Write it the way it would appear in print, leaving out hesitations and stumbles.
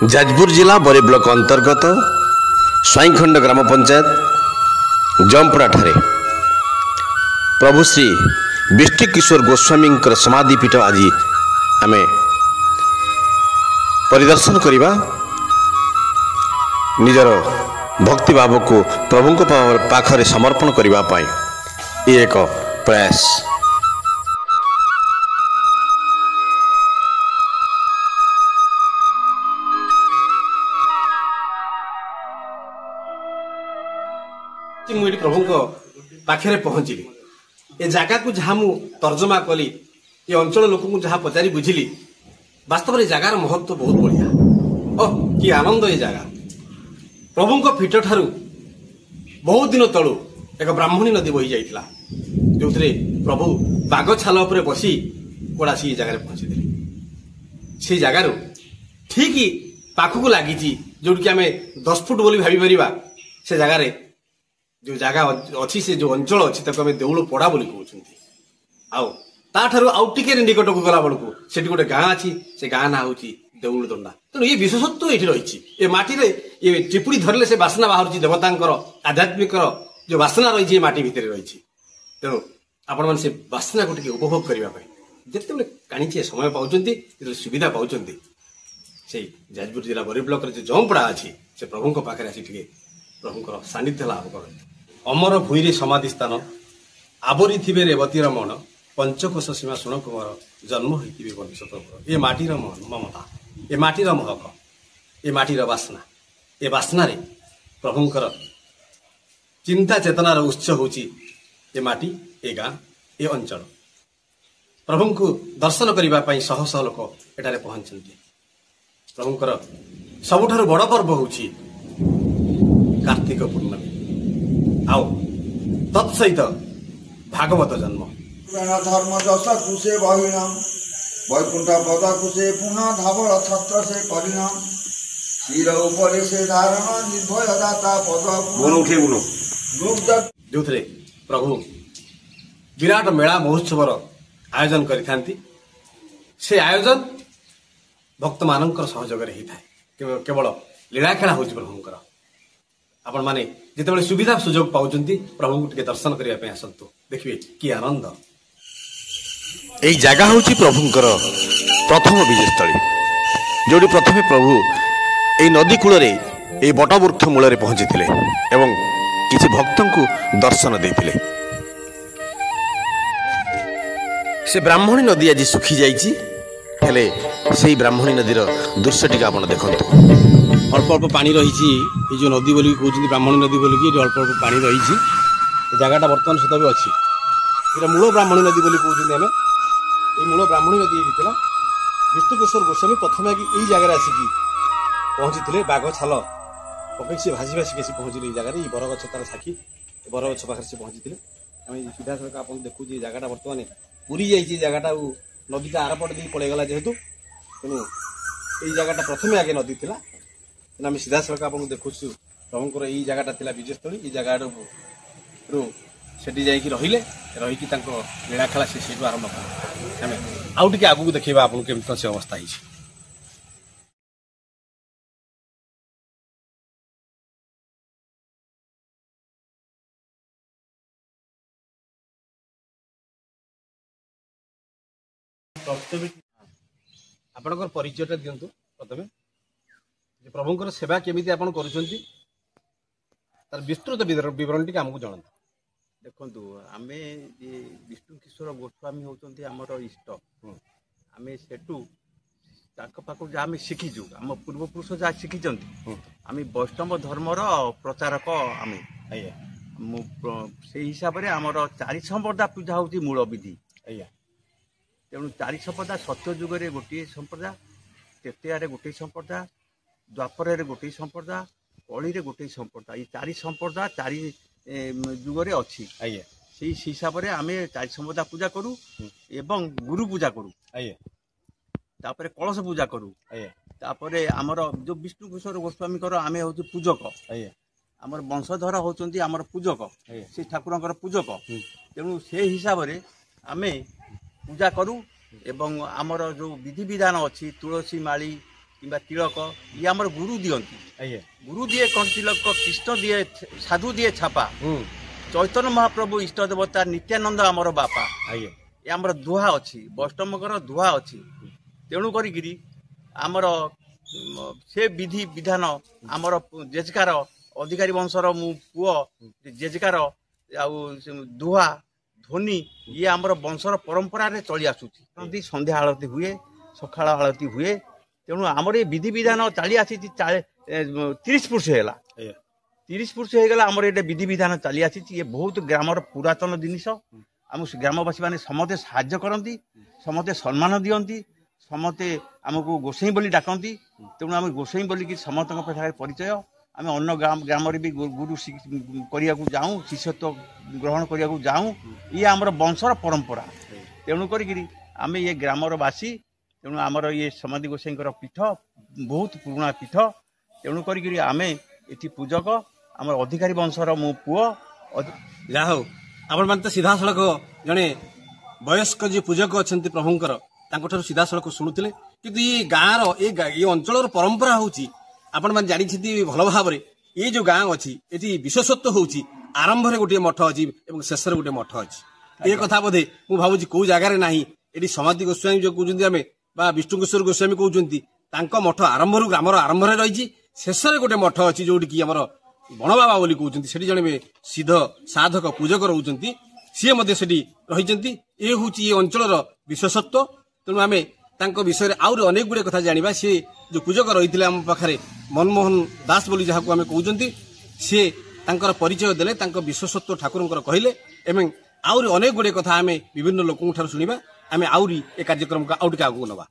जाजपुर जिला बरी ब्लॉक अंतर्गत स्वाईखंड ग्राम पंचायत जमपड़ा ठारे प्रभु श्री विष्णु किशोर गोस्वामी समाधिपीठ आज आम परिदर्शन करवा निजर भक्ति भाव को प्रभु पाखरे समर्पण करने ये एक प्रयास। मुझे प्रभु पाखे पहुंचली ए जगह को जहाँ मु तर्जमा कली ये अंचल लोक जहाँ पचारि बुझिली वास्तव में जगार महत्व बहुत बढ़िया ओह कि आनंद ये जगह प्रभु पीठ ठारू बहुत दिन तलू एक ब्राह्मणी नदी बही जाइथिला जो प्रभु बाघ छाल उपर बसी कोड़ा सी जगह पहुंची से जगार ठीक पाखक लगी जो कि आम 10 फुट बोली भाभी पारिबा से जगार जो जगह अच्छी से जो अंचल अच्छी आम देउल पड़ा बोली कहते आउ टिके निकट को गला बेलू से गोटे गाँ अच्छी से गाँ ना हूँ देउल दंडा तेणु ये विशेषत्व ये रही ये माटी ये टिपुड़ी धरले से बासना बाहर देवतांकर आध्यात्मिक जो बासना रही माटी भितर रही तेणु आपण मैंने से बासना को टिके उपभोग करने जिते काणी समय पाँच सुविधा पाँच से जाजपुर जिला बरी ब्लॉक जो जमपड़ा अच्छी से प्रभु पाखे आसी टे प्रभुंर सानिध्य लाभ करते अमर भूईरे समाधि स्थान आवरी थे रेवतीर मन पंचकोश सीमा शुण कुमार जन्म होती भविष्य ये माटीर ममता ये माटीर महक ये माटीर बासना ये बासना प्रभुंर चिंता चेतनार उत्स हूँ ये माटी ये गाँ ये अंचल प्रभु को दर्शन करने शह शह लोक एठारे पहुंचते प्रभुंर सबुठारु बड़ पर्व हूँ कार्तिक पूर्णमी आओ तत्सहित भागवत जन्म धर्म दशा कुशे बहिणाम वैकुंठ पद कुशे पुनः धावल छत्र से परिणाम क्षीर उपरे से धारण निर्भय दाता पद जो प्रभु विराट मेला महोत्सवर आयोजन करिथांती से आयोजन भक्त मानकर सहयोग होता केवल लीला खेला हूँ प्रभुंकर आपण माने जिते सुविधा सुजोग पाँच प्रभु को दर्शन करने आसतु देखिए कि आनंद यही जगह हूँ प्रभुंकर प्रथम विजयस्थली जोड़ी प्रथमे प्रभु यही नदी कूल बटवृक्ष मूल पहुंची एवं किसी भक्त को दर्शन देते से ब्राह्मणी नदी आज सुखी जाइए से ब्राह्मणी नदीर दृश्य टी आप देखु अल्प अल्प पानी रही जो नदी बोली कहते ब्राह्मणी नदी बोलिकी अल्प अल्प पानी रही जगहटा बर्तमान सुधा भी अच्छी ये मूल ब्राह्मणी नदी बोली कहते आम ये मूल ब्राह्मणी नदी होता विष्णु किशोर गोस्वामी प्रथम आगे यही जगह आसिकी पहुंची बाघ छाल पकड़ से भासी भासी कैसे पहुंचले जगह ये बरगछ तार साक्षी बरगछ पाखे से पहुंची आम सीधा सड़क आप देखु जगहटा बर्तमान पूरी जाइए जगहटा नदीटा आरपट दी पड़ेगला जेहेतु तेणु यही जगहटा प्रथम आगे नदी थी आम सीधा सड़क आप देखु प्रभुंर यही जगहटा विजयस्थली ये जगह सेठी जाइए रही लीला खेला से आरंभ करें आउ टे आगू देखा आपको केमती से अवस्था है। आपणकर परिचयटा दिंतु प्रथम प्रभुंर सेवा केमिति आपण करूछंती तार विस्तृत विवरण टी आमको जणाता देखु आम विष्णु किशोर गोस्वामी होती आमर इष्ट आम सेठू पाखु जहाँ शिखीचु आम पूर्वपुरुष जहाँ शिखी आम वैष्णव धर्मर प्रचारक आम से हिसाब से आमर 4 संप्रदा पूजा हूँ मूल विधि तेणु 4 संप्रदा सत्य जुगे गोटे संप्रदा तेतिया गोटे संप्रदा द्वापर गोटे संप्रदा कली गोटे संप्रदा ये 4 संप्रदा 4 जुगरे अच्छी से हिसाब से आम 4 संप्रदा पूजा करूँ एवं गुरु पूजा करूँ तापर कलश पूजा करूँ तापर आमर जो विष्णु किशोर गोस्वामी आम हूँ पूजक आमर वंशधर होती आमर पूजक से ठाकुर पूजक तेणु से हिसाब से आम पूजा करूँ एवं आमर जो विधि विधान अच्छी तुलसी माली किंबा तिलक ये आमर गुरु दियंती गुरु दिए कौन तिलक कृष्ण दिए साधु दिए छापा चैतन्य महाप्रभु इष्ट देवता नित्यानंद आमर बापा ये आमर दुहा अच्छी वैष्णवकर दुहा अच्छी तेणु करी आमर से विधि विधान आमर जेजकार अधिकारी वंशर मु पुओ जेजकार दुहा ध्वनि ये आमर वंशर परंपरा रे चली आसुची संध्या आरती हुए सकाळ आरती हुए तेणु आमर ये विधि विधान चली आसी 30 वर्ष है 30 वर्ष हो गला आमर ये विधि विधान चली आसी ये बहुत ग्रामर पुरातन जिनिस आम ग्रामवासी मैंने समस्ते साहाय्य करती समस्ते सम्मान दियंती समस्ते आमको गोसाई बोली डाकती तेणु आम गोसाई बोलिकी समस्त परिचय आम अन्न ग्राम भी गुरु करिया जाऊँ शिष्यत्व ग्रहण करिया जाऊँ ये आमर वंशर परंपरा तेणु करी आम ये ग्रामरवासी तेणु आमर ये समाधि गोसाई पीठ बहुत पुराणा पीठ तेणु करी आम ये पूजक आम अधिकारी वंशर मो पुओ जा हो आपण मान तो सीधा सड़क जड़े वयस्क जी पूजक अच्छा प्रभुंकर तांको सीधा सड़क शुणुले कि ये गाँव ये अंचल परंपरा होची आपण मान जानी भल भाव ये जो गाँ अच्छी ये विशेषत्व होची आरंभ में गोटे मठ अच्छी शेष गोटे मठ अच्छी ये कथा बोधे मुझे भावुँ कौ जगार ना ये समाधि गोस्वामी जो कहते आम विष्णु किशोर गोस्वामी कहते मठ आरंभ ग्रामर आरंभ रही शेष गोटे मठ अच्छी जोटि की आम बणबाबा बोली कहते से जड़े सिद्ध साधक पूजक रोचंती सी रही ये हूँ ये अंचल विशेषत्व तेणु आम तांको विषय आउर अनेक गुड़े कथा जानिबा सी जो पूजक रही आम पाखे मनमोहन दास बोली जहाँ आम कहते सी तांकर परिचय देले तांको विशेषत्व ठाकुरंकर कहले एवं आउर अनेक गुड़े कथा आम विभिन्न लोकों शुणा आम आउरी ए कार्यक्रम को आउट आगू नवा।